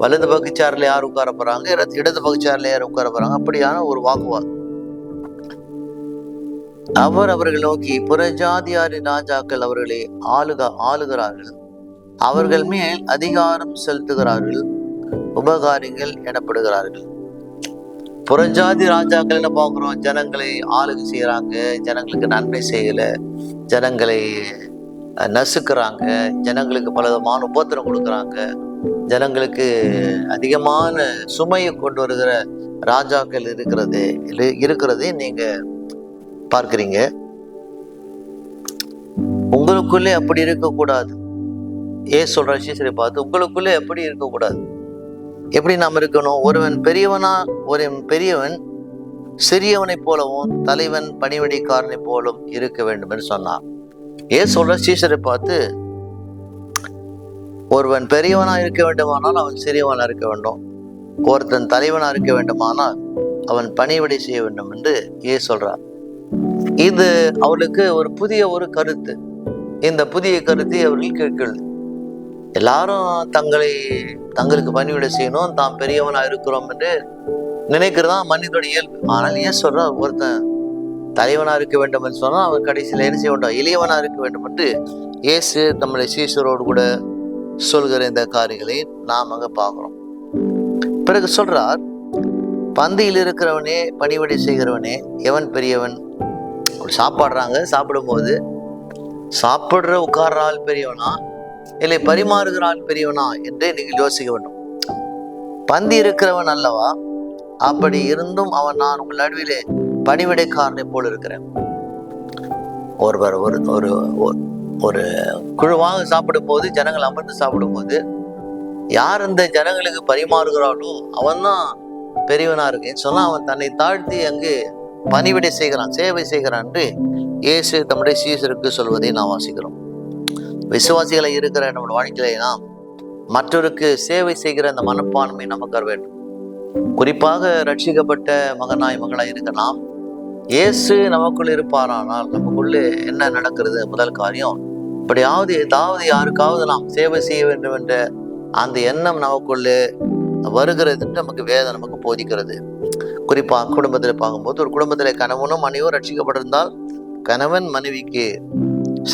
வலது பக்க சேர்ல யார் உட்கார போறாங்க, இடது பக்க சேர்ல யார் உட்கார போறாங்க, அப்படியான ஒரு வாக்குவாதம். அவர்கள் நோக்கி, புறஜாதியாரின் ராஜாக்கள் அவர்களை ஆளுகிறார்கள், அவர்கள் மேல் அதிகாரம் செலுத்துகிறார்கள், உபகாரிகள் எனப்படுகிறார்கள். புறஜாதி ராஜாக்கள் என்ன பார்க்கிறோம், ஜனங்களை ஆளுகை செய்யறாங்க, ஜனங்களுக்கு நன்மை செய்யல, ஜனங்களை நசுக்கிறாங்க, ஜனங்களுக்கு பலவிதமான உபத்திரம் கொடுக்குறாங்க, ஜனங்களுக்கு அதிகமான சுமையை கொண்டு வருகிற ராஜாக்கள் இருக்கிறதே நீங்க பார்க்கிறீங்க. உங்களுக்குள்ளே அப்படி இருக்கக்கூடாது. சொல்ற சீசரை பார்த்து, உங்களுக்குள்ளே எப்படி இருக்கக்கூடாது. எப்படி நாம் இருக்கணும், ஒருவன் பெரியவன் சிறியவனை போலவும் தலைவன் பணிவிடைக்காரனை போலும் இருக்க வேண்டும் என்று சொன்னார். சொல்ற சீசரை பார்த்து, ஒருவன் பெரியவனா இருக்க வேண்டுமானால் அவன் சிறியவனா இருக்க வேண்டும். ஒருத்தன் தலைவனா இருக்க வேண்டுமானால் அவன் பணிவிடை செய்ய வேண்டும் என்று இயேசு சொல்றார். இது அவளுக்கு ஒரு புதிய ஒரு கருத்து. இந்த புதிய கருத்தை அவர்கள் கேட்கிறது. எல்லாரும் தங்களுக்கு பணிவிடை செய்யணும், தாம் பெரியவனா இருக்கிறோம் என்று நினைக்கிறதா மனிதனுடைய இயல்பு. ஆனால் ஏன் சொல்ற, ஒருத்தன் தலைவனா இருக்க வேண்டும் என்று சொன்னா அவன் கடைசியில் என்ன செய்ய வேண்டும், எளியவனா இருக்க வேண்டும் என்று இயேசு நம்முடைய சீஷரோடு கூட சொல்கிற இந்த காரியங்களை நாம் அங்க பார்க்கிறோம். பிறகு சொல்றார், பந்தியில் இருக்கிறவனே பணிவிடை செய்கிறவனே எவன் பெரியவன்? சாப்பிடுறாங்க, சாப்பிடும்போது சாப்பிடுற உட்கார்ற ஆள் பெரியவனா இல்லை பரிமாறுகிற ஆள் பெரியவனா என்று நீங்கள் யோசிக்க வேண்டும். பந்தி இருக்கிறவன் அல்லவா? அப்படி இருந்தும் அவன் நான் உங்கள் நடுவிலே பணிவிடைக்காரனை போல் இருக்கிறேன். ஒருவர் ஒரு ஒரு ஒரு குழுவாக சாப்பிடும் போது, ஜனங்கள் அமர்ந்து சாப்பிடும் போது, யார் இந்த ஜனங்களுக்கு பரிமாறுகிறாளோ அவன் தான் பெரியவனா இருக்கேன்னு சொன்னா அவன் தன்னை தாழ்த்தி அங்கு பணிவிடை செய்கிறான், சேவை செய்கிறான் என்று இயேசு தம்முடைய சீஷருக்கு சொல்வதை நாம் வாசிக்கிறோம். விசுவாசிகளை இருக்கிற நம்முடைய வாழ்க்கையில நாம் மற்றவருக்கு சேவை செய்கிற அந்த மனப்பான்மை நமக்கு வேண்டும். குறிப்பாக ரட்சிக்கப்பட்ட மகனாய் மகளாய் இருக்க நாம் இயேசு நமக்குள் இருப்பாரானால் நமக்குள்ளே என்ன நடக்கிறது? முதல் காரியம், இப்படியாவது ஏதாவது யாருக்காவது நாம் சேவை செய்ய வேண்டும் என்ற அந்த எண்ணம் நமக்குள்ளே வருகிறது என்று நமக்கு வேதம் நமக்கு போதிக்கிறது. குறிப்பாக குடும்பத்தில் பார்க்கும்போது, ஒரு குடும்பத்தில் கணவனும் மனைவியும் ரட்சிக்கப்பட்டிருந்தால் கணவன் மனைவிக்கு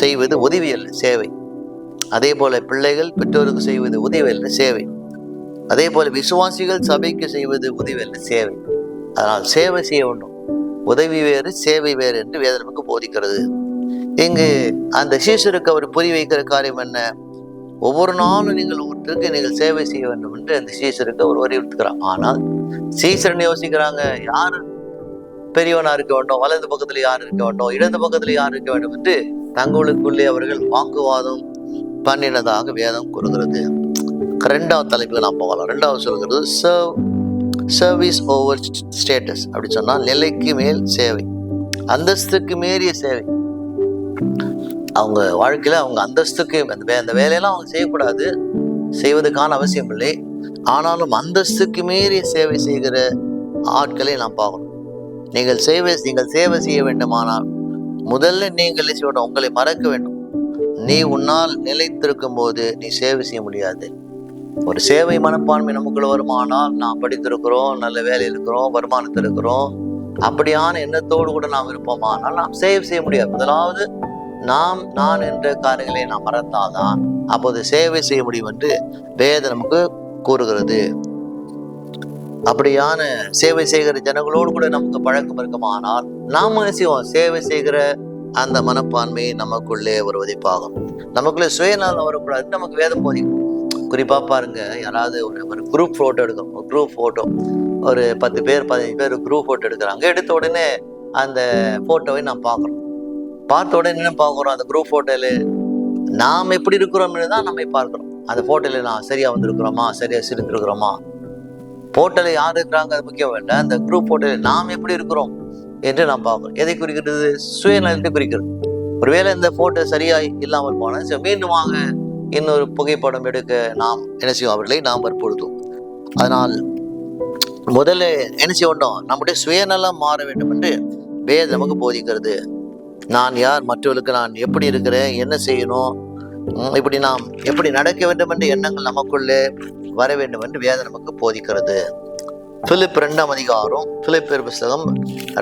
செய்வது உதவி அல்ல, சேவை. அதே போல பிள்ளைகள் பெற்றோருக்கு செய்வது உதவி அல்ல, சேவை. அதே போல விசுவாசிகள் சபைக்கு செய்வது உதவி அல்ல, சேவை. அதனால் சேவை செய்ய வேண்டும். உதவி வேறு, சேவை வேறு என்று வேதம் நமக்கு போதிக்கிறது. இங்கு அந்த சீஷருக்கு அவர் புரிய வைக்கிற காரியம் என்ன? ஒவ்வொரு நாளும் நீங்கள் ஒருத்தருக்கு நீங்கள் சேவை செய்ய வேண்டும் என்று அந்த சீஷருக்கு அவர் வலியுறுத்துக்கிறார். ஆனால் சீஷர்னு யோசிக்கிறாங்க, யார் பெரியவனா இருக்க வேண்டும், வலது பக்கத்துல யார் இருக்க வேண்டும், இடது பக்கத்துல யார் இருக்க வேண்டும் என்று தங்களுக்குள்ளே அவர்கள் வாக்குவாதம் பண்ணினதாக வேதம் கூறுகிறது. ரெண்டாவது தலைப்புக்கு நாம் போகலாம். ரெண்டாவது சொல்கிறது சர்வீஸ் ஓவர் ஸ்டேட்டஸ். அப்படி சொன்னால் நிலைக்கு மேல் சேவை, அந்தஸ்துக்கு மீறிய சேவை. அவங்க வாழ்க்கையில அவங்க அந்தஸ்துக்கு அந்த வேலையெல்லாம் அவங்க செய்யக்கூடாது, செய்வதற்கான அவசியம் இல்லை. ஆனாலும் அந்தஸ்துக்கு மீறிய சேவை செய்கிற ஆட்களை நாம் பார்க்கணும். நீங்கள் சேவை செய்ய வேண்டுமானால் முதல்ல நீங்கள் செய்யணும், உங்களை மறக்க வேண்டும். நீ உன்னால் நிலைத்திருக்கும் போது நீ சேவை செய்ய முடியாது. ஒரு சேவை மனப்பான்மை நமக்குள்ள வருமானால், நாம் படித்திருக்கிறோம், நல்ல வேலையில் இருக்கிறோம், வருமானத்தில் இருக்கிறோம், அப்படியான எண்ணத்தோடு கூட நாம் இருப்போமானால் நாம் சேவை செய்ய முடியாது. முதலாவது நான் என்ற காரியங்களை நாம் மறந்தாதான் அப்போது சேவை செய்ய முடியும் என்று வேதம் நமக்கு கூறுகிறது. அப்படியான சேவை செய்கிற ஜனங்களோடு கூட நமக்கு பழக்கம் இருக்குமானால் நாம் செய்வோம், சேவை செய்கிற அந்த மனப்பான்மை நமக்குள்ளே வருவதை பார்க்கும். நமக்குள்ளே சுயநலம் வரக்கூடாது, நமக்கு வேதம் போதிக்கும். குறிப்பா பாருங்க, யாராவது ஒரு குரூப் போட்டோ எடுக்கும், ஒரு குரூப் போட்டோ, ஒரு 10 பேர் 15 பேர் குரூப் போட்டோ எடுக்கிறாங்க. எடுத்த உடனே அந்த போட்டோவை நாம் பார்க்குறோம். பார்த்த உடனே என்ன பார்க்குறோம்? அந்த குரூப் போட்டோல நாம் எப்படி இருக்கிறோம்னு தான் நம்மை பார்க்கிறோம். அந்த போட்டோல நான் சரியா வந்திருக்கிறோமா, சரியா சிரித்திருக்கிறோமா, போட்டோல யார் இருக்கிறாங்க அது முக்கியம் இல்லை. அந்த குரூப் போட்டோல நாம் எப்படி இருக்கிறோம் என்று நாம் பார்க்கிறோம். எதை குறிக்கிறது? சுயநலத்தை குறிக்கிறது. ஒருவேளை இந்த போட்டோ சரியா இல்லாமல் போனால் மீண்டுமாக இன்னொரு புகைப்படம் எடுக்க நாம் என்ன செய்வோம்? அவர்களை நாம் வற்புறுத்தும். அதனால் முதல்ல என்ன செய்ய வேண்டும்? நம்முடைய சுயநலம் மாற வேண்டும் என்று வேதம் நமக்கு போதிக்கிறது. நான் யார், மற்றவர்களுக்கு நான் எப்படி இருக்கிறேன், என்ன செய்யணும், இப்படி நாம் எப்படி நடக்க வேண்டும் என்ற எண்ணங்கள் நமக்குள்ளே வர வேண்டும் என்று வேதம் நமக்கு போதிக்கிறது. பிலிப் 2ஆம் அதிகாரம், பிலிப்பியர் புஸ்தகம்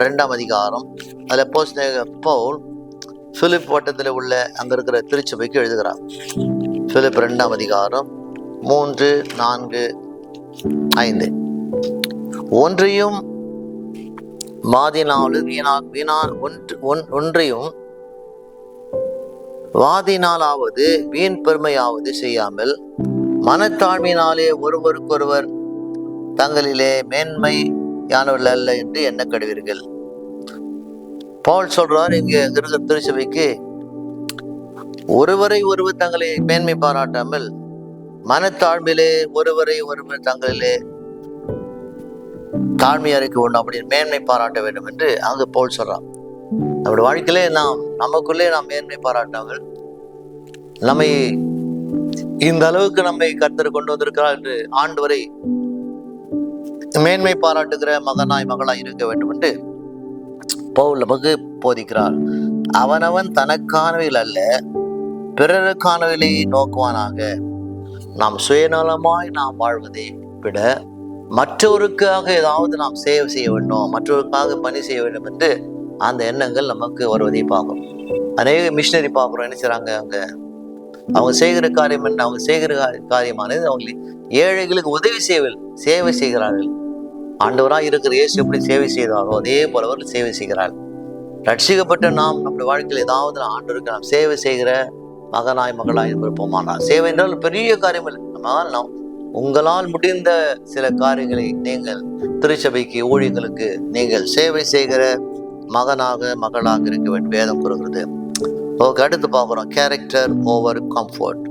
2ஆம் அதிகாரம், அதில் அப்போஸ்தலனாகிய பவுல் பிலிப் வட்டத்தில் உள்ள அங்க இருக்கிற திருச்சபைக்கு எழுதுகிறார். பிலிப் 2ஆம் அதிகாரம் 3, 4, 5. ஒன்றையும் வாதினாலாவது வீண் பெருமையாவது செய்யாமல் மனத்தாழ்மையினாலே ஒருவருக்கொருவர் தங்களிலே மேன்மையானவர்கள் அல்ல என்று எண்ண கடுவீர்கள். பவுல் சொல்றார், இங்க இருக்கிற திருச்சபைக்கு ஒருவரை ஒருவர் தங்களை மேன்மை பாராட்டாமல் மனத்தாழ்மையிலே ஒருவரை ஒருவர் தங்களிலே தாழ்மையா இருக்க வேண்டும், அப்படி மேன்மை பாராட்ட வேண்டும் என்று அங்கு பவுல் சொல்றான். நம்முடைய வாழ்க்கையிலே நமக்குள்ளே நாம் மேன்மை பாராட்டாமல் நம்மை இந்த அளவுக்கு நம்மை கர்த்தர் கொண்டு வந்திருக்கிறார் என்று ஆண்டவரை மேன்மை பாராட்டுகிற மகனாய் மகளாய் இருக்க வேண்டும் என்று பவுல் நமக்கு போதிக்கிறார். அவனவன் தனக்கானவையில் அல்ல பிறருக்கானவைகளை நோக்குவானாக. நாம் சுயநலமாய் நாம் வாழ்வதை விட மற்றவருக்காக ஏதாவது நாம் சேவை செய்ய வேண்டும், மற்றவருக்காக பணி செய்ய வேண்டும் என்று அந்த எண்ணங்கள் நமக்கு வருவதை பார்க்கிறோம். அநேக மிஷினரி பார்க்குறோம். என்ன செய்றாங்க? அவங்க செய்கிற காரியம் என்ன? அவங்க செய்கிற காரியமானது அவங்க ஏழைகளுக்கு உதவி சேவை செய்கிறார்கள். ஆண்டவராக இருக்கிற இயேசு எப்படி சேவை செய்தாரோ அதே போல அவர்கள் சேவை செய்கிறார்கள். ரட்சிக்கப்பட்ட நாம் நம்முடைய வாழ்க்கையில் ஏதாவது ஆண்டவருக்கு நாம் சேவை செய்கிற மகனாய் மகளாய் இருப்போமானால், சேவை என்றால் பெரிய காரியம் இல்லை. நாம் உங்களால் முடிந்த சில காரியங்களை நீங்கள் திருச்சபைக்கு ஊழியர்களுக்கு நீங்கள் சேவை செய்கிற மகனாக மகளாக இருக்க வேண்டும் வேதம் கூறுகிறது. அடுத்து பார்க்குறோம், கேரக்டர் ஓவர் கம்ஃபர்ட்.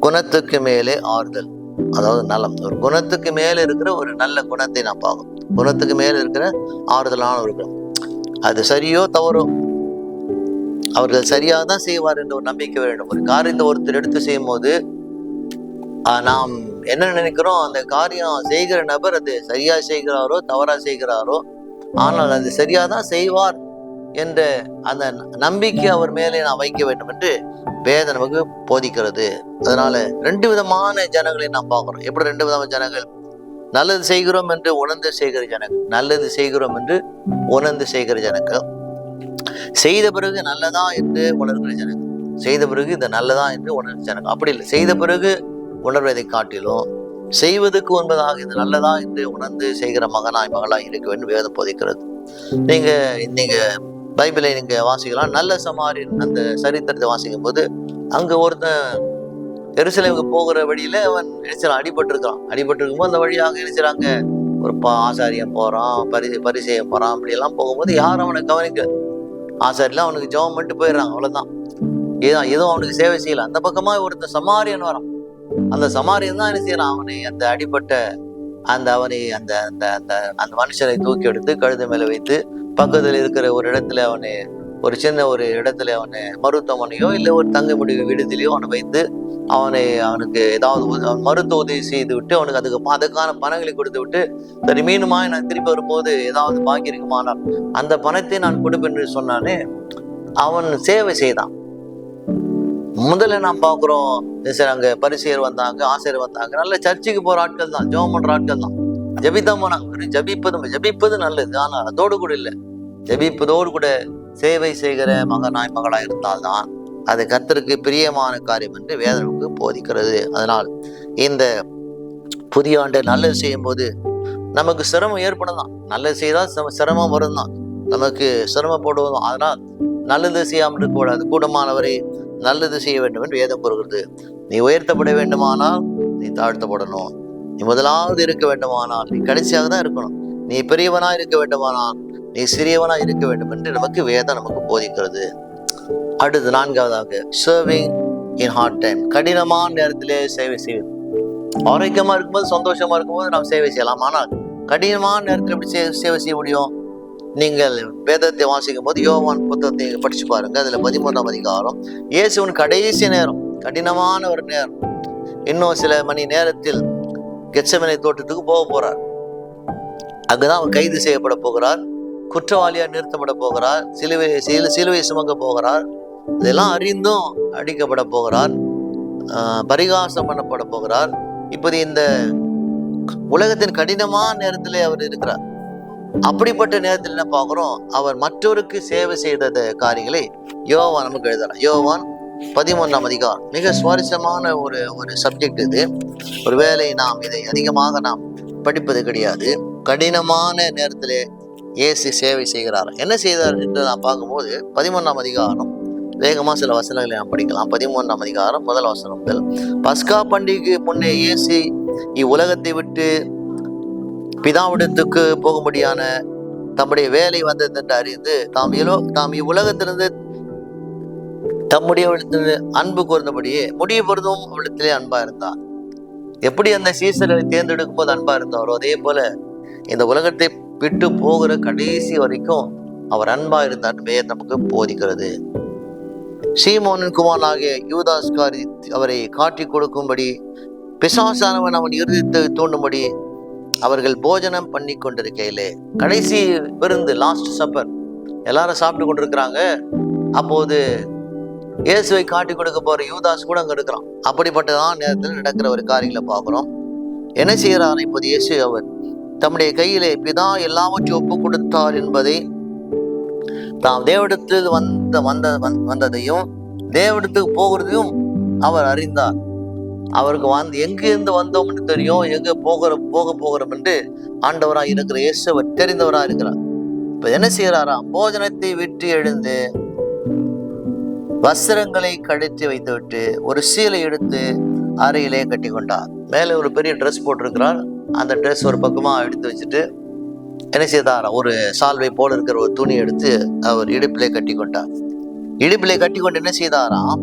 குணத்துக்கு மேலே ஆறுதல், அதாவது நலம். ஒரு குணத்துக்கு மேலே இருக்கிற ஒரு நல்ல குணத்தை நான் பார்க்கணும். குணத்துக்கு மேலே இருக்கிற ஆறுதலான ஒரு குணம். அது சரியோ தவறோ அவர்கள் சரியாக தான் செய்வார் என்ற ஒரு நம்பிக்கை வேண்டும். ஒரு காரியத்தை ஒருத்தர் எடுத்து செய்யும் போது நாம் என்ன நினைக்கிறோம்? அந்த காரியம் செய்கிற நபர் அது சரியா செய்கிறாரோ தவறா செய்கிறாரோ, ஆனால் அது சரியாக தான் செய்வார் என்ற அந்த நம்பிக்கை அவர் மேலே நான் வைக்க வேண்டும் என்று வேதம் நமக்கு போதிக்கிறது. அதனால 2 விதமான ஜனங்களை நாம் பார்க்கிறோம். எப்படி 2 விதமான ஜனங்கள்? நல்லது செய்கிறோம் என்று உணர்ந்து செய்கிற ஜனங்கள், நல்லது செய்கிறோம் என்று உணர்ந்து செய்கிற ஜனங்கள், செய்த பிறகு நல்லதா என்று உணர்கிற ஜனங்கள், செய்த பிறகு இது நல்லதா என்று உணர்கிற ஜனங்கள். அப்படி இல்லை, செய்த பிறகு உணர்வதை காட்டிலும் செய்வதற்கு உண்பதாக இது நல்லதா என்று உணர்ந்து செய்கிற மகனாய் மகளாய் இருக்க வேண்டும் வேதம் போதிக்கிறது. நீங்க பைபிளை நீங்க வாசிக்கலாம். நல்ல சமாரியன் அந்த சரித்திரத்தை வாசிக்கும் போது அங்க ஒருத்தன் எருசலேமுக்கு போகிற வழியில அவன் அடிபட்டிருக்கான். அடிபட்டிருக்கும் போது அந்த வழியாக நினைச்சாங்க ஒரு ஆசாரியம் போறான், பரிசெய்யம் போறான். அப்படி எல்லாம் போகும்போது யாரும் அவனை கவனிக்க, ஆசாரியெல்லாம் அவனுக்கு ஜெபம் பண்ணிட்டு போயிடுறாங்க, அவ்வளவுதான். ஏதோ அவனுக்கு சேவை செய்யல. அந்த பக்கமா ஒருத்தன் சமாரியன் வரான். அந்த சமாரியன் தான் என்ன செய்யறான்? அவனை அந்த அடிப்பட்ட அந்த மனுஷனை தூக்கி எடுத்து கழுதை மேல வைத்து பக்கத்துல இருக்கிற ஒரு இடத்துல ஒரு சின்ன ஒரு இடத்துல மருத்துவமனையோ இல்லை ஒரு தங்குமிடி விடுதலையோ அவனை வைத்து அவனுக்கு ஏதாவது மருத்துவ உதவி செய்து விட்டு அவனுக்கு அதுக்கான பணங்களை கொடுத்து விட்டு, சரி மீனுமாய் நான் திருப்பி வரும்போது ஏதாவது பாக்கி இருக்குமானால் அந்த பணத்தை நான் கொடுப்பேன் என்று சொன்னானே, அவன் சேவை செய்தான். முதல்ல நாம் பார்க்கிறோம், அங்க பரிசேயர் வந்தாங்க, ஆசிரியர் வந்தாங்க, நல்ல சர்ச்சுக்கு போற ஆட்கள் தான், ஜெபம் பண்ற ஆட்கள் தான், ஜபித்தான் போனாங்க. ஜபிப்பது நல்லது, ஆனா அதோடு கூட இல்லை, ஜபிப்பதோடு கூட சேவை செய்கிற மகனாய் மகளாய் இருந்தால்தான் அது கர்த்தருக்கு பிரியமான காரியம் என்று வேதனுக்கு போதிக்கிறது. அதனால் இந்த புதிய ஆண்டு நல்லது செய்யும் போது நமக்கு சிரமம் ஏற்படலாம். நல்லது செய்தால் சிரமம் வரும் தான், நமக்கு சிரமப்படுவதும். அதனால் நல்லது செய்யாமல் இருக்கக்கூடாது. கூடமானவரை நல்லது செய்ய வேண்டும் என்று வேதம் கூறுகிறது. நீ உயர்த்தப்பட வேண்டுமானால் நீ தாழ்த்தப்படணும். நீ முதலாவது இருக்க வேண்டுமானால் நீ கடைசியாக தான் இருக்கணும். நீ பெரியவனா இருக்க வேண்டுமானால் நீ சிறியவனா இருக்க வேண்டும் என்று நமக்கு வேதம் நமக்கு போதிக்கிறது. அடுத்து 4வதாக சர்விங் இன் ஹார்ட் டைம். கடினமான நேரத்திலே சேவை செய்வது. ஆரோக்கியமா இருக்கும்போது சந்தோஷமா இருக்கும்போது நாம் சேவை செய்யலாம். ஆனால் கடினமான நேரத்தில் எப்படி சேவை செய்ய முடியும்? நீங்கள் வேதத்தை வாசிக்கும் போது யோவான் புத்தகத்தை படிச்சு பாருங்க. அதுல 13ஆம் அதிகாரம் இயேசுவின் கடைசி நேரம், கடினமான ஒரு நேரம். இன்னும் சில மணி நேரத்தில் கெத்செமனே தோட்டத்துக்கு போக போறார். அங்குதான் அவர் கைது செய்யப்பட போகிறார், குற்றவாளியா நிறுத்தப்பட போகிறார், சிலுவை சுமங்க போகிறார், இதெல்லாம் அறிந்தும் அடிக்கப்பட போகிறார், பரிகாசம் பண்ணப்பட போகிறார். இப்போது இந்த உலகத்தின் கடினமான நேரத்திலே அவர் இருக்கிறார். அப்படிப்பட்ட நேரத்தில் என்ன பார்க்கிறோம்? அவர் மற்றவருக்கு சேவை செய்த காரியங்களை யோவான் நமக்கு எழுதுறார். யோவான் 13ஆம் அதிகாரம் மிக சுவாரஸ்யமான ஒரு சப்ஜெக்ட் இது. ஒருவேளை நாம் இதை அதிகமாக நாம் படிப்பது கிடையாது. கடினமான நேரத்திலே இயேசு சேவை செய்கிறார். என்ன செய்தார் என்று நான் பார்க்கும்போது 13ஆம் அதிகாரம் வேகமாக சில வசனங்களை நாம் படிக்கலாம். 13ஆம் அதிகாரம் 1 வசனம் முதல். பஸ்கா பண்டிகைக்கு முன்னே இயேசு இவ்வுலகத்தை விட்டு பிதாவிடத்துக்கு போகும்படியான தம்முடைய வேலை வந்தது என்று அறிந்து தாம் இவ்வுலகத்திலிருந்து தம்முடைய அன்பு கூர்ந்தபடியே முடிய பொழுதும் அவளிடத்திலே அன்பா இருந்தார். எப்படி அந்த சீசர்களை தேர்ந்தெடுக்கும் போது அன்பா இருந்தாரோ அதே போல இந்த உலகத்தை விட்டு போகிற கடைசி வரைக்கும் அவர் அன்பா இருந்தார் வேதம் நமக்கு போதிக்கிறது. சீமோனின் குமாரனாகிய யூதாஸ்காரி அவரை காட்டி கொடுக்கும்படி பிசாசானவன் அவன் இருதயத்தை தூண்டும்படி அவர்கள் போஜனம் பண்ணி கொண்டிருக்கையிலே, கடைசி விருந்து, லாஸ்ட் சப்பர், எல்லாரும் சாப்பிட்டு கொண்டிருக்கிறாங்க. அப்போது இயேசுவை காட்டி கொடுக்க போற யூதாஸ் கூட அங்க இருக்கிறான். அப்படிப்பட்டதான் நேரத்தில் நடக்கிற ஒரு காரியங்களை பார்க்கிறோம். என்ன செய்கிறார் இப்போது இயேசு? அவர் தம்முடைய கையிலே பிதா எல்லாவற்றையும் ஒப்பு கொடுத்தார் என்பதை, தாம் தேவனிடத்தில் வந்ததையும் தேவனிடத்துக்கு போகிறதையும் அவர் அறிந்தார். அவருக்கு எங்கிருந்து வந்தோம்னு தெரியும், எங்க போக போகிறோம் என்று ஆண்டவராய் இருக்கிற இயேசு அவர் தெரிந்தவராக இருக்கிறார். இப்ப என்ன செய்யறாராம்? போஜனத்தை விட்டு எழுந்து வஸ்திரங்களை கழித்து வைத்துவிட்டு ஒரு சீலை எடுத்து அறையிலே கட்டி கொண்டார். மேலே ஒரு பெரிய ட்ரெஸ் போட்டிருக்கிறார். அந்த ட்ரெஸ் ஒரு பக்கமா எடுத்து வச்சுட்டு என்ன செய்தாரா? ஒரு சால்வை போல இருக்கிற ஒரு துணி எடுத்து அவர் இடுப்பிலே கட்டி கொண்டார். இடுப்பிலே கட்டி கொண்டு என்ன செய்தாராம்?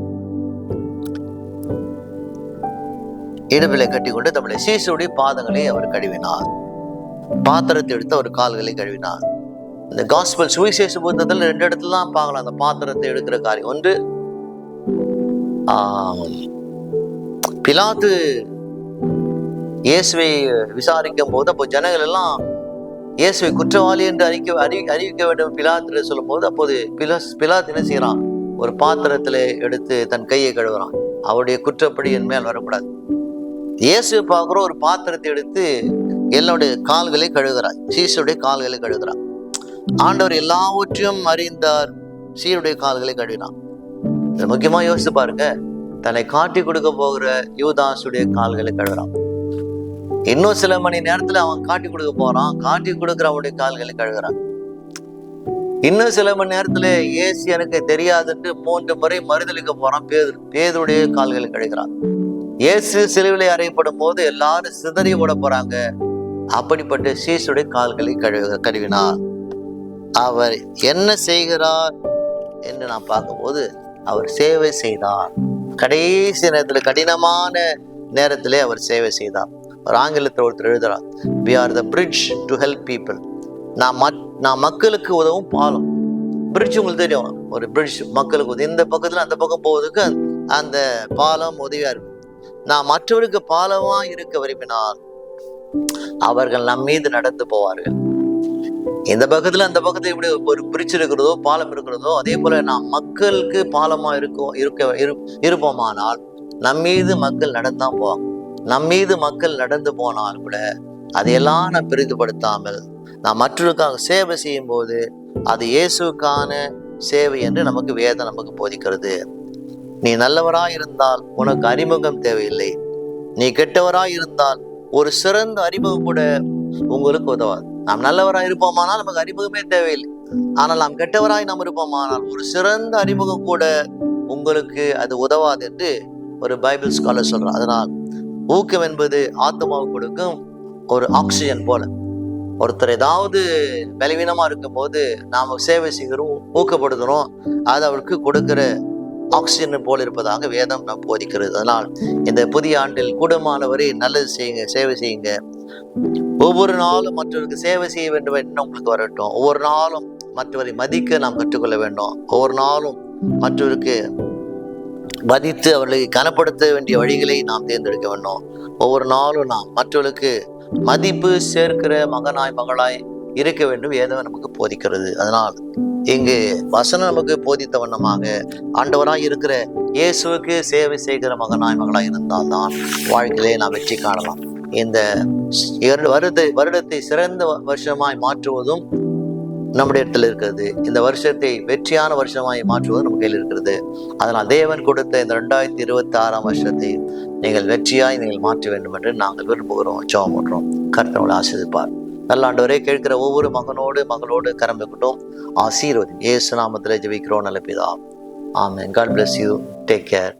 இடுப்பிலே கட்டி கொண்டு தம்முடைய சீசுடைய பாதங்களை அவர் கழுவினார். பாத்திரத்தை எடுத்து அவர் கால்களை கழுவினார். இந்த காஸ்பல் சுவிசேஷ புத்தகத்தில் 2 இடத்துல தான் பார்க்கலாம் அந்த பாத்திரத்தை எடுக்கிற காரியம். ஒன்று, பிலாத்து இயேசுவை விசாரிக்கும் போது, அப்போ ஜனங்கள் எல்லாம் இயேசுவை குற்றவாளி என்று அறிவிக்க வேண்டும் பிலாத்து சொல்லும் போது, அப்போது பிலாத்து என்ன செய்யறான்? ஒரு பாத்திரத்துல எடுத்து தன் கையை கழுவுறான். அவருடைய குற்றப்படி என் மேல் வரக்கூடாது. இயேசுவை பார்க்குற ஒரு பாத்திரத்தை எடுத்து என்னுடைய கால்களை கழுவுகிறார், சீசுடைய கால்களை கழுவுகிறார். ஆண்டவர் எல்லாவற்றையும் அறிந்தார், சீருடைய கால்களை கழுவினார். முக்கியமா யோசிச்சு பாருங்க, தன்னை காட்டி கொடுக்க போகிற யூதாசுடைய கால்களை கழுவுறான். இன்னும் சில மணி நேரத்துல அவன் காட்டி கொடுக்க போறான், காட்டி கொடுக்குற அவனுடைய கால்களை கழுவுறான். இன்னும் சில மணி நேரத்துல இயேசு எனக்கு தெரியாதுன்னு 3 முறை மறுதலிக்க போறான். பேதுருடைய கால்களை கழுவுறான். இயேசு சிலுவிலே அறையப்படும் போது எல்லாரும் சிதறி ஓட போறாங்க. அப்படிப்பட்ட சீசுடைய கால்களை கழுவினார். அவர் என்ன செய்கிறார் என்று நான் பார்க்கும்போது, அவர் சேவை செய்தார். கடைசி நேரத்துல, கடினமான நேரத்திலே அவர் சேவை செய்தார். ஒரு ஆங்கிலத்தில் ஒருத்தர் எழுதுறார், we are the bridge to help people. நான் மக்களுக்கு உதவும் பாலம். பிரிட்ஜ் உங்களுக்கு தெரியும், ஒரு பிரிட்ஜ் மக்களுக்கு உதவும். இந்த பக்கத்துல அந்த பக்கம் போவதுக்கு அந்த பாலம் உதவியா இருக்கு. நான் மற்றவருக்கு பாலமா இருக்க விரும்பினால் அவர்கள் நம் மீது நடந்து போவார்கள். இந்த பக்கத்துல அந்த பக்கத்துல இப்படி ஒரு பிரிட்ஜ் இருக்கிறதோ பாலம் இருக்கிறதோ, அதே போல நாம் மக்களுக்கு பாலமா இருப்போமானால் நம் மீது மக்கள் நடந்துதான் போவாங்க. நம் மீது மக்கள் நடந்து போனால் கூட அதையெல்லாம் நான் பெரிதுபடுத்தாமல் நான் மற்றவருக்காக சேவை செய்யும் போது அது இயேசுக்கான சேவை என்று நமக்கு வேதம் நமக்கு போதிக்கிறது. நீ நல்லவராய் இருந்தால் உனக்கு அறிமுகம் தேவையில்லை. நீ கெட்டவராய் இருந்தால் ஒரு சிறந்த அறிமுகம் கூட உங்களுக்கு உதவாது. நாம் நல்லவராய் இருப்போமானால் நமக்கு அறிமுகமே தேவையில்லை. ஆனால் நாம் கெட்டவராய் நாம் இருப்போமானால் ஒரு சிறந்த அறிமுகம் கூட உங்களுக்கு அது உதவாது என்று ஒரு பைபிள் ஸ்காலர் சொல்றார். அதனால் ஊக்கம் என்பது ஆத்மாவுக்கு கொடுக்கும் ஒரு ஆக்சிஜன் போல. ஒருத்தர் ஏதாவது பலவீனமா இருக்கும் போது நாம சேவை செய்கிறோம், ஊக்கப்படுத்துறோம், அது அவருக்கு கொடுக்கிற ஆக்சிஜன் போல இருப்பதாக வேதம் நாம் போதிக்கிறது. அதனால் இந்த புதிய ஆண்டில் கூடுமானவரை நல்லது செய்யுங்க, சேவை செய்யுங்க. ஒவ்வொரு நாளும் மற்றவருக்கு சேவை செய்ய வேண்டும் என்று உங்களுக்கு வரட்டும். ஒவ்வொரு நாளும் மற்றவரை மதிக்க நாம் கற்றுக்கொள்ள வேண்டும். ஒவ்வொரு நாளும் மற்றவருக்கு மதித்து அவர்களை கனப்படுத்த வேண்டிய வழிகளை நாம் தேர்ந்தெடுக்க வேண்டும். ஒவ்வொரு நாளும் நாம் மற்றவர்களுக்கு மதிப்பு சேர்க்கிற மகனாய் மகளாய் இருக்க வேண்டும். வேதம் நமக்கு போதிக்கிறது. அதனால் இங்கு வசனம் நமக்கு போதித்த வண்ணமாக ஆண்டவராய் இருக்கிற இயேசுவுக்கு சேவை செய்கிற மகனாய் மகளாய் இருந்தால்தான் வாழ்க்கையிலே நாம் வெற்றி காணலாம். இந்த வருடத்தை சிறந்த வருஷமாய் மாற்றுவதும் நம்முடைய இடத்துல இருக்கிறது. இந்த வருஷத்தை வெற்றியான வருஷமாய் மாற்றுவதும் நம்ம கையில் இருக்கிறது. அதனால் தேவன் கொடுத்த இந்த 2026 வருஷத்தை நீங்கள் வெற்றியாய் நீங்கள் மாற்ற வேண்டும் என்று நாங்கள் விரும்புகிறோம், ஜெபம் பண்றோம். கர்த்தர் உங்களை ஆசீர்வதிப்பார். நல்ல ஆண்டவரே, கேட்கிற ஒவ்வொரு மகளோடு கரம் வைக்கட்டும். ஆசீர்வதி. இயேசு நாமத்திலே ஜெபிக்கிறோம் நல்ல பிதாவே. ஆமென். God bless you. Take care.